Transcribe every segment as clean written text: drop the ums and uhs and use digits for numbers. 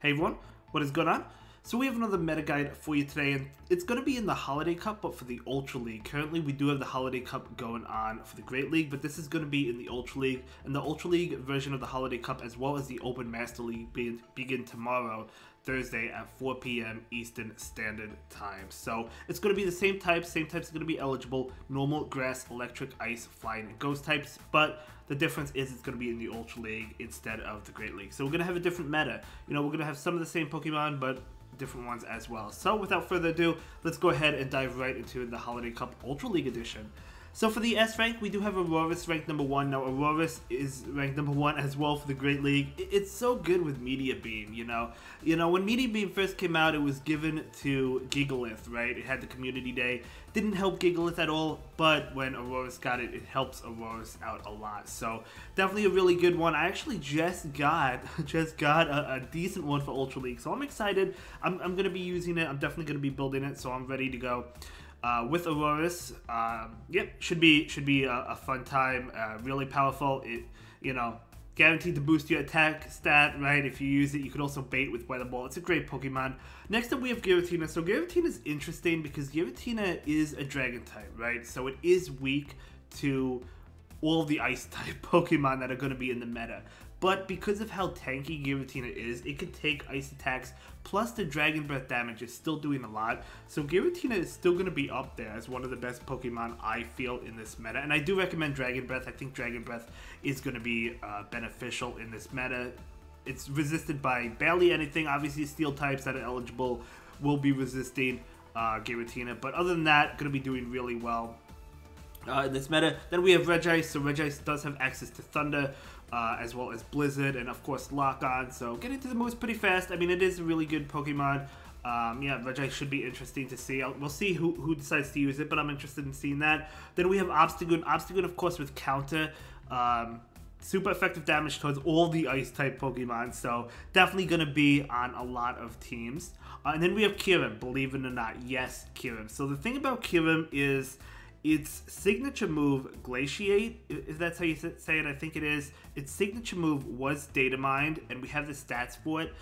Hey everyone, what is going on? So we have another meta guide for you today, and it's going to be in the Holiday Cup, but for the Ultra League. Currently, we do have the Holiday Cup going on for the Great League, but this is going to be in the Ultra League, and the Ultra League version of the Holiday Cup, as well as the Open Master League, begin tomorrow, Thursday at 4 p.m. Eastern Standard Time. So it's going to be the same types are going to be eligible: normal, grass, electric, ice, flying, and ghost types, but the difference is it's going to be in the Ultra League instead of the Great League. So we're going to have a different meta. You know, we're going to have some of the same Pokemon, but different ones as well. So without further ado, let's go ahead and dive right into the Holiday Cup Ultra League Edition. So for the S rank, we do have Aurorus ranked number 1. Now Aurorus is ranked number 1 as well for the Great League. It's so good with Media Beam, you know. When Media Beam first came out, it was given to Gigalith, right? It had the Community Day. Didn't help Gigalith at all, but when Aurorus got it, it helps Aurorus out a lot. So definitely a really good one. I actually just got a decent one for Ultra League, so I'm excited. I'm going to be using it. I'm definitely going to be building it, so I'm ready to go. With Aurorus, yep, should be a fun time. Really powerful. It, guaranteed to boost your attack stat, right? If you use it, you could also bait with Weather Ball. It's a great Pokemon. Next up, we have Giratina. So Giratina is interesting because Giratina is a Dragon type, right? So it is weak to all the Ice type Pokemon that are going to be in the meta. But because of how tanky Giratina is, it could take ice attacks, plus the Dragon Breath damage is still doing a lot. So Giratina is still going to be up there as one of the best Pokemon, I feel, in this meta. And I do recommend Dragon Breath. I think Dragon Breath is going to be beneficial in this meta. It's resisted by barely anything. Obviously, Steel types that are eligible will be resisting Giratina. But other than that, going to be doing really well in this meta. Then we have Regice. So Regice does have access to Thunder, as well as Blizzard, and of course Lock On. So getting to the moves pretty fast. I mean, it is a really good Pokemon. Yeah, Regice should be interesting to see. We'll see who decides to use it, but I'm interested in seeing that. Then we have Obstagoon. Obstagoon, of course, with Counter. Super effective damage towards all the Ice-type Pokemon, so definitely going to be on a lot of teams. And then we have Kyurem, believe it or not. Yes, Kyurem. So the thing about Kyurem is its signature move, Glaciate, if that's how you say it, I think it is. Its signature move was Data Mined, and we have the stats for it.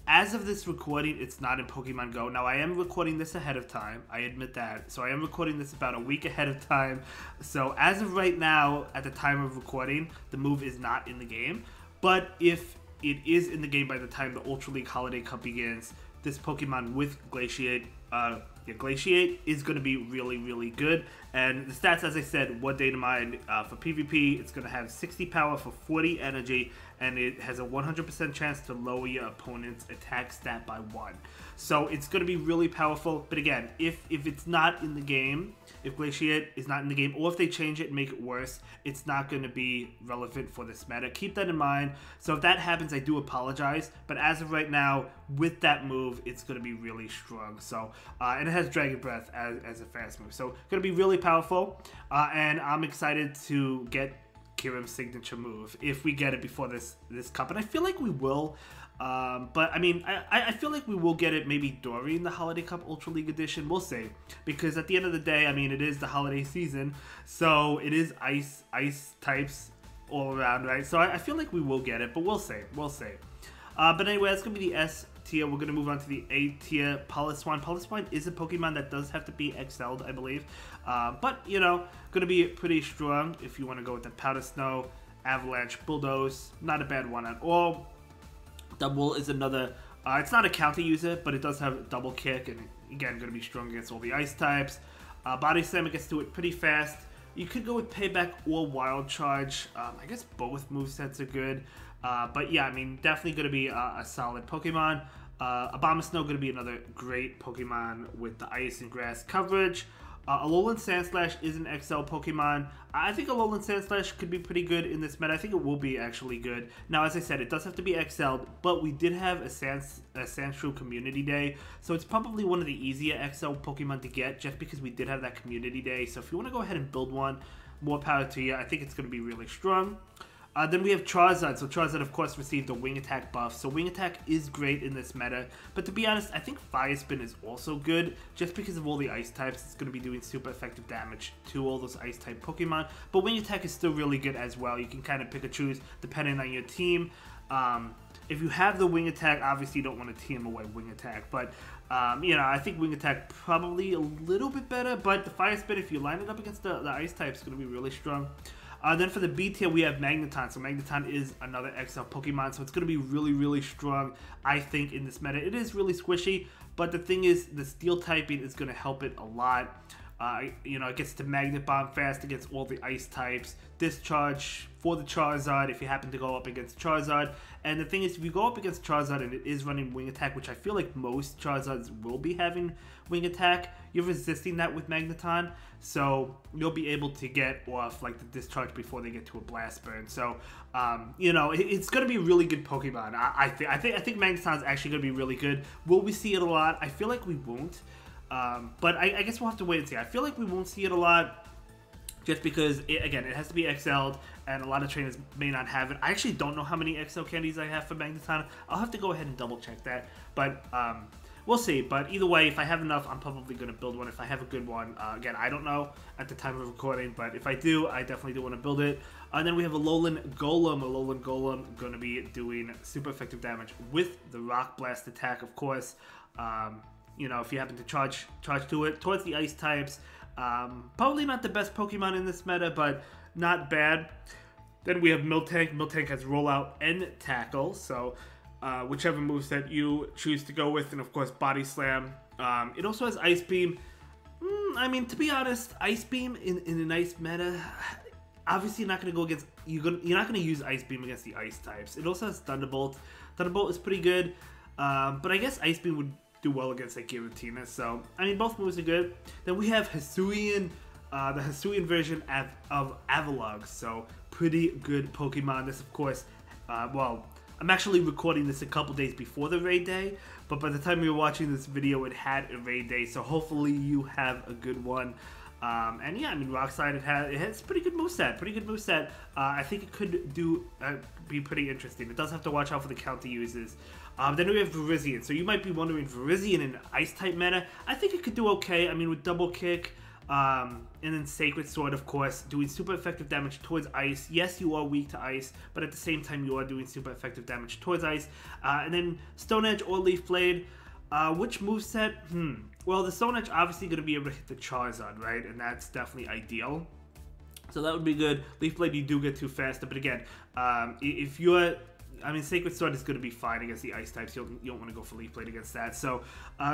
As of this recording, it's not in Pokemon Go. Now, I am recording this ahead of time. I admit that. So I am recording this about a week ahead of time. So as of right now, at the time of recording, the move is not in the game. But if it is in the game by the time the Ultra League Holiday Cup begins, this Pokemon with Glaciate, Glaciate is going to be really, really good. And the stats, as I said, what Data Mine for PvP, it's going to have 60 power for 40 energy, and it has a 100% chance to lower your opponent's attack stat by 1. So it's going to be really powerful. But again, if it's not in the game, if Glaciate is not in the game, or if they change it and make it worse, it's not going to be relevant for this meta. Keep that in mind. So if that happens, I do apologize. But as of right now, with that move, it's going to be really strong. So and it has Dragon Breath as a fast move. So going to be really powerful. And I'm excited to get Kyurem's signature move if we get it before this cup, and I feel like we will. But I mean, I feel like we will get it maybe during the Holiday Cup Ultra League Edition. We'll see, because at the end of the day, I mean, it is the holiday season, so it is ice types all around, right? So I feel like we will get it, but we'll see. But anyway, that's gonna be the S tier. We're gonna move on to the A tier. Poliswine. Poliswine is a Pokemon that does have to be excelled, I believe. But gonna be pretty strong if you want to go with the Powder Snow, Avalanche, Bulldoze. Not a bad one at all. Double is another. It's not a counter user, but it does have double kick, and again, gonna be strong against all the Ice types. Body Slam gets to it pretty fast. You could go with Payback or Wild Charge. I guess both movesets are good. But yeah, I mean, definitely going to be a solid Pokemon. Abomasnow going to be another great Pokemon with the Ice and Grass coverage. Alolan Sandslash is an XL Pokemon. I think Alolan Sandslash could be pretty good in this meta. I think it will be actually good. Now, as I said, it does have to be XL'd, but we did have a Sandshrew Community Day, so it's probably one of the easier XL Pokemon to get just because we did have that Community Day. So if you want to go ahead and build one, more power to you. I think it's going to be really strong. Then we have Charizard. So Charizard, of course, received a Wing Attack buff. So Wing Attack is great in this meta. But to be honest, I think Fire Spin is also good. Just because of all the Ice types, it's going to be doing super effective damage to all those Ice type Pokemon. But Wing Attack is still really good as well. You can kind of pick and choose depending on your team. If you have the wing attack, obviously you don't want to TM away wing attack, but you know, I think wing attack probably a little bit better, but the fire spin, if you line it up against the ice type, is going to be really strong. Then for the B tier, we have Magneton. So Magneton is another XL Pokemon, so it's going to be really, really strong, I think, in this meta. It is really squishy, but the thing is, the Steel typing is going to help it a lot. You know, it gets to Magnet Bomb fast against all the ice types. Discharge for the Charizard if you happen to go up against Charizard. And the thing is, if you go up against Charizard and it is running Wing Attack, which I feel like most Charizards will be having Wing Attack, you're resisting that with Magneton. So you'll be able to get off like the Discharge before they get to a Blast Burn. So, you know, it's going to be a really good Pokemon. I think Magneton is actually going to be really good. Will we see it a lot? I feel like we won't. But I guess we'll have to wait and see. I feel like we won't see it a lot just because, again, it has to be XL'd, and a lot of trainers may not have it. I actually don't know how many XL candies I have for Magneton. I'll have to go ahead and double check that, but we'll see. But either way, if I have enough, I'm probably going to build one. If I have a good one, again, I don't know at the time of recording, but if I do, I definitely do want to build it. And then we have a Alolan Golem going to be doing super effective damage with the Rock Blast attack, of course. You know, if you happen to charge to it towards the ice types, probably not the best Pokemon in this meta, but not bad. Then we have Miltank. Miltank has Rollout and Tackle, so whichever moveset you choose to go with, and of course Body Slam. It also has Ice Beam. I mean, to be honest, Ice Beam in a nice meta, obviously you're not going to go against. You're not going to use Ice Beam against the ice types. It also has Thunderbolt. Thunderbolt is pretty good, but I guess Ice Beam would do well against like Giratina. So I mean, both moves are good. Then we have Hisuian, the Hisuian version of Avalugg. So pretty good Pokemon. This, of course, well, I'm actually recording this a couple days before the raid day, but by the time you're watching this video, it had a raid day. So hopefully you have a good one. And yeah, I mean, Rockside, it has pretty good moveset. I think it could be pretty interesting. It does have to watch out for the counter uses. Then we have Virizion. So you might be wondering, Virizion in Ice-type meta, I think it could do okay. I mean, with Double Kick, and then Sacred Sword, of course, doing super effective damage towards ice. Yes, you are weak to ice, but at the same time, you are doing super effective damage towards ice. And then Stone Edge or Leaf Blade. Which moveset? Well, the Stone Edge obviously going to be able to hit the Charizard, right? And that's definitely ideal. So that would be good. Leaf Blade, you do get too faster. But again, if you're... I mean, Sacred Sword is going to be fine against the ice types. You don't want to go for Leaf Blade against that. So,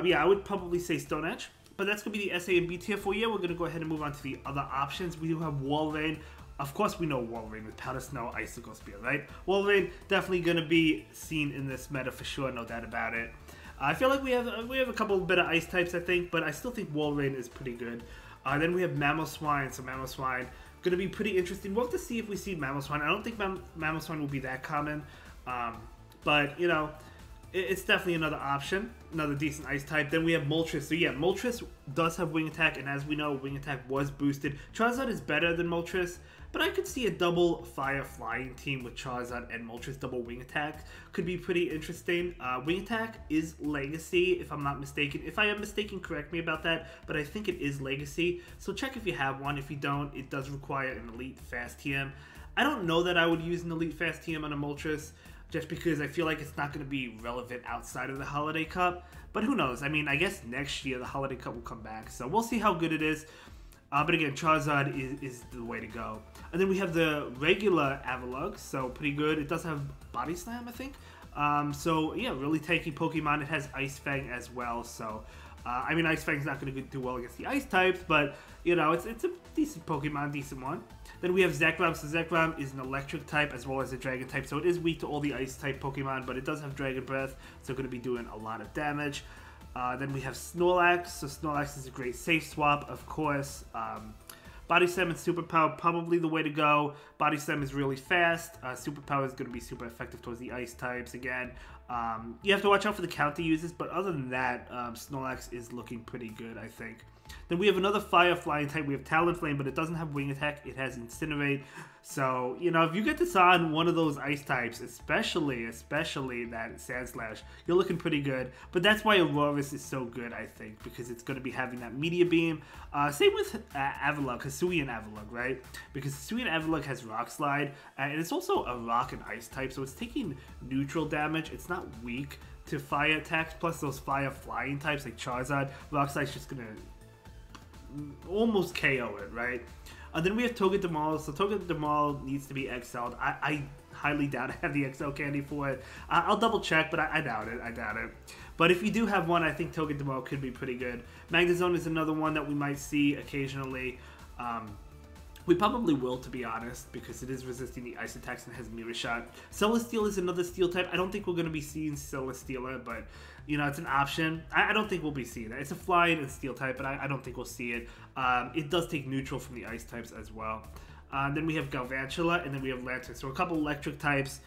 yeah, I would probably say Stone Edge. But that's going to be the SA and B tier for you. We're going to go ahead and move on to the other options. We do have Walrein. Of course, we know Walrein with Powder Snow, Icicle Spear, right? Walrein definitely going to be seen in this meta for sure, no doubt about it. I feel like we have a couple of better ice types, I think, but I still think Walrein is pretty good. Then we have Mamoswine. So Mamoswine going to be pretty interesting. We'll have to see if we see Mamoswine. I don't think Mamoswine will be that common, but you know, it's definitely another option, another decent ice type. Then we have Moltres. So yeah, Moltres does have Wing Attack, and as we know, Wing Attack was boosted. Charizard is better than Moltres, but I could see a double Fire Flying team with Charizard and Moltres double Wing Attack. Could be pretty interesting. Wing Attack is Legacy, if I'm not mistaken. If I am mistaken, correct me about that, but I think it is Legacy. So check if you have one. If you don't, it does require an Elite Fast TM. I don't know that I would use an Elite Fast TM on a Moltres, just because I feel like it's not going to be relevant outside of the Holiday Cup. But who knows? I mean, I guess next year the Holiday Cup will come back, so we'll see how good it is. But again, Charizard is the way to go. And then we have the regular Avalugg, so pretty good. It does have Body Slam, I think. So yeah, really tanky Pokemon. It has Ice Fang as well, so... I mean, Ice Fang's not going to do well against the ice types, but, you know, it's a decent Pokemon, decent one. Then we have Zekrom. So Zekrom is an electric type as well as a dragon type, so it is weak to all the ice type Pokemon, but it does have Dragon Breath, so going to be doing a lot of damage. Then we have Snorlax. So Snorlax is a great safe swap, of course. Body Slam and Superpower, probably the way to go. Body Slam is really fast. Superpower is going to be super effective towards the ice types again. You have to watch out for the counter uses, but other than that, Snorlax is looking pretty good, I think. Then we have another fire flying type. We have Talonflame, but it doesn't have wing attack. It has Incinerate. So, you know, if you get this on one of those ice types, especially that Sandslash, you're looking pretty good. But that's why Aurorus is so good, I think, because it's going to be having that Meteor Beam. Same with Avalugg, Hisuian Avalugg, right? Because Hisuian Avalugg has Rock Slide, and it's also a rock and ice type, so it's taking neutral damage. It's not weak to fire attacks, plus those fire flying types like Charizard. Rock Slide's just going to almost KO it, right? Then we have Togedemaul. So Togedemaul needs to be XL'd. I highly doubt I have the XL candy for it. I'll double check, but I doubt it. But if you do have one, I think Togedemaul could be pretty good. Magnezone is another one that we might see occasionally. We probably will, to be honest, because it is resisting the ice attacks and has Mirror Shot. Celesteela is another steel type. I don't think we're going to be seeing Celesteela, but, you know, it's an option. I don't think we'll be seeing it. It's a flying and steel type, but I don't think we'll see it. It does take neutral from the ice types as well. Then we have Galvantula, and then we have Lantern. So a couple electric types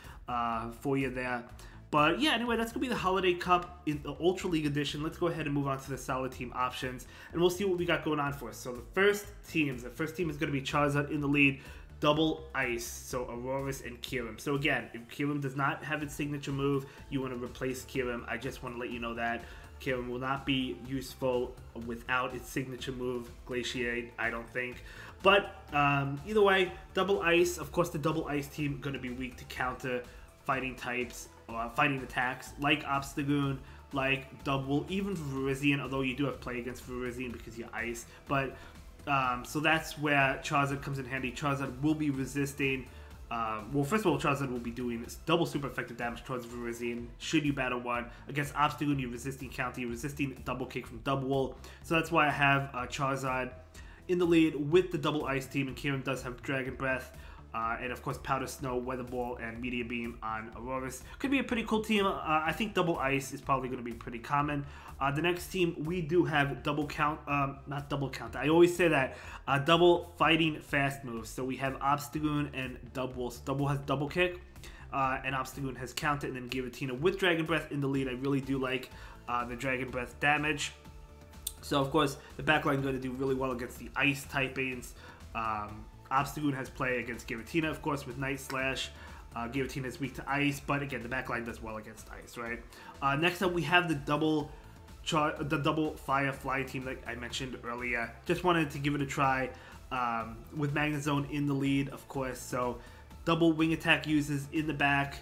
for you there. But yeah, anyway, that's going to be the Holiday Cup in the Ultra League Edition. Let's go ahead and move on to the Solid Team options, and we'll see what we got going on for us. So the first team is going to be Charizard in the lead, double ice, so Aurorus and Kyurem. So again, if Kyurem does not have its signature move, you want to replace Kyurem. I just want to let you know that Kyurem will not be useful without its signature move, Glaciate, I don't think. But either way, double ice, of course the double ice team going to be weak to counter fighting types, fighting attacks like Obstagoon, like Double, even Virizion, although you do have play against Virizion because you're ice. But so that's where Charizard comes in handy. Charizard will be resisting. Well, first of all, Charizard will be doing double super effective damage towards Virizion should you battle one. Against Obstagoon, you're resisting counter, you're resisting double kick from Double. So that's why I have Charizard in the lead with the double ice team, and Kyurem does have Dragon Breath. And of course, Powder Snow, Weather Ball, and Meteor Beam on Aurorus. Could be a pretty cool team. I think Double Ice is probably going to be pretty common. The next team, we do have not Double Count. I always say that. Double Fighting Fast moves. So we have Obstagoon and Double. So Double has Double Kick, and Obstagoon has Counter, and then Giratina with Dragon Breath in the lead. I really do like the Dragon Breath damage. So of course, the backline going to do really well against the Ice typings. Obstagoon has play against Giratina, of course, with Night Slash. Giratina is weak to Ice, but again, the backline does well against Ice, right? Next up, we have the double Fire Fly team like I mentioned earlier. Just wanted to give it a try with Magnezone in the lead, of course. So double Wing Attack uses in the back.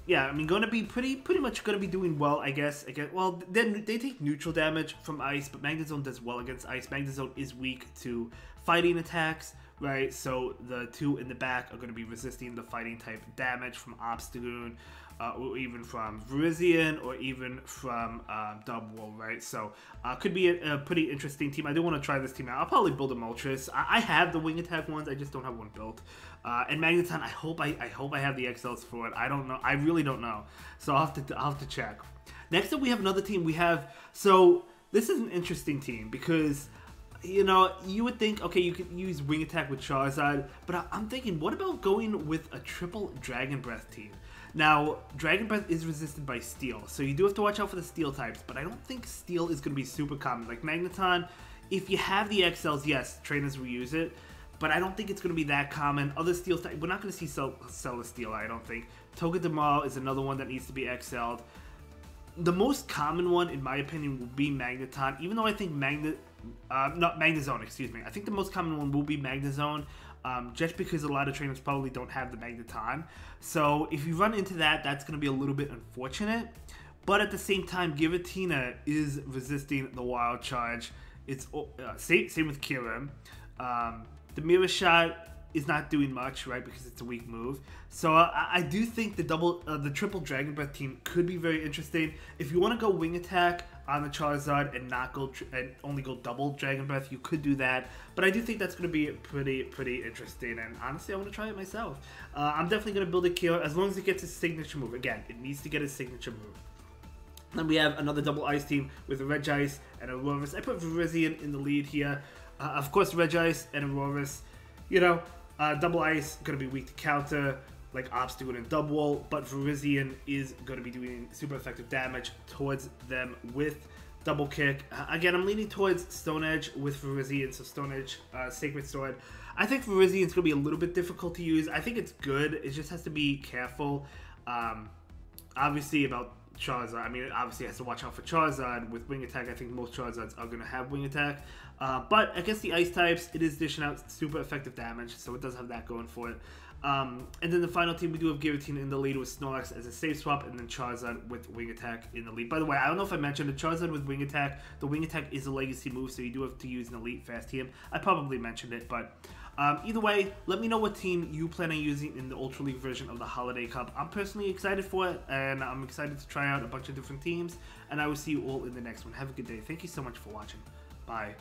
Yeah, I mean, going to be pretty much going to be doing well, I guess. Again, well, then they take neutral damage from Ice, but Magnezone does well against Ice. Magnezone is weak to fighting attacks, right? So the two in the back are going to be resisting the fighting type damage from Obstagoon, or even from Virizion, or even from Double, right? So could be a pretty interesting team. I do want to try this team out. I'll probably build a Moltres. I have the Wing Attack ones. I just don't have one built. And Magneton, I hope I have the XLs for it. I don't know. I really don't know. So I'll have to check. Next up, we have another team. So this is an interesting team because, you know, you would think, okay, you could use Wing Attack with Charizard, but I'm thinking, what about going with a triple Dragon Breath team? Now, Dragon Breath is resisted by Steel, so you do have to watch out for the Steel types, but I don't think Steel is going to be super common. Like Magneton, if you have the XLs, yes, trainers will use it, but I don't think it's going to be that common. Other Steel types, we're not going to see Celesteela, I don't think. Togedemaul is another one that needs to be XL'd. The most common one, in my opinion, will be Magneton, even though I think Magnezone, excuse me. I think the most common one will be Magnezone, just because a lot of trainers probably don't have the Magneton. So if you run into that, that's going to be a little bit unfortunate. But at the same time, Giratina is resisting the Wild Charge. It's same with Kyurem. The Mirror Shot is not doing much, right, because it's a weak move. So I do think the triple Dragon Breath team could be very interesting. If you want to go Wing Attack on the Charizard and not go and only go double Dragon Breath, you could do that. But I do think that's going to be pretty interesting. And honestly, I want to try it myself. I'm definitely going to build a Kyurem as long as it gets its signature move. Again, it needs to get its signature move. Then we have another double ice team with a Regice and a Aurorus. I put Virizion in the lead here. Of course, Regice and Aurorus, you know, double ice, going to be weak to counter. like Obstacle and Double, but Virizion is going to be doing super effective damage towards them with Double Kick. Again, I'm leaning towards Stone Edge with Virizion, so Stone Edge, Sacred Sword. I think Virizion's going to be a little bit difficult to use. I think it's good. It just has to be careful. Obviously, about Charizard. I mean, it obviously has to watch out for Charizard with Wing Attack. I think most Charizards are going to have Wing Attack. But against the Ice types, it is dishing out super effective damage, so it does have that going for it. And then the final team, we do have Giratina in the lead with Snorlax as a safe swap, and then Charizard with Wing Attack in the lead. By the way, I don't know if I mentioned the Charizard with Wing Attack. The Wing Attack is a legacy move, so you do have to use an Elite Fast TM. I probably mentioned it, but either way, let me know what team you plan on using in the Ultra League version of the Holiday Cup. I'm personally excited for it, and I'm excited to try out a bunch of different teams, and I will see you all in the next one. Have a good day. Thank you so much for watching. Bye.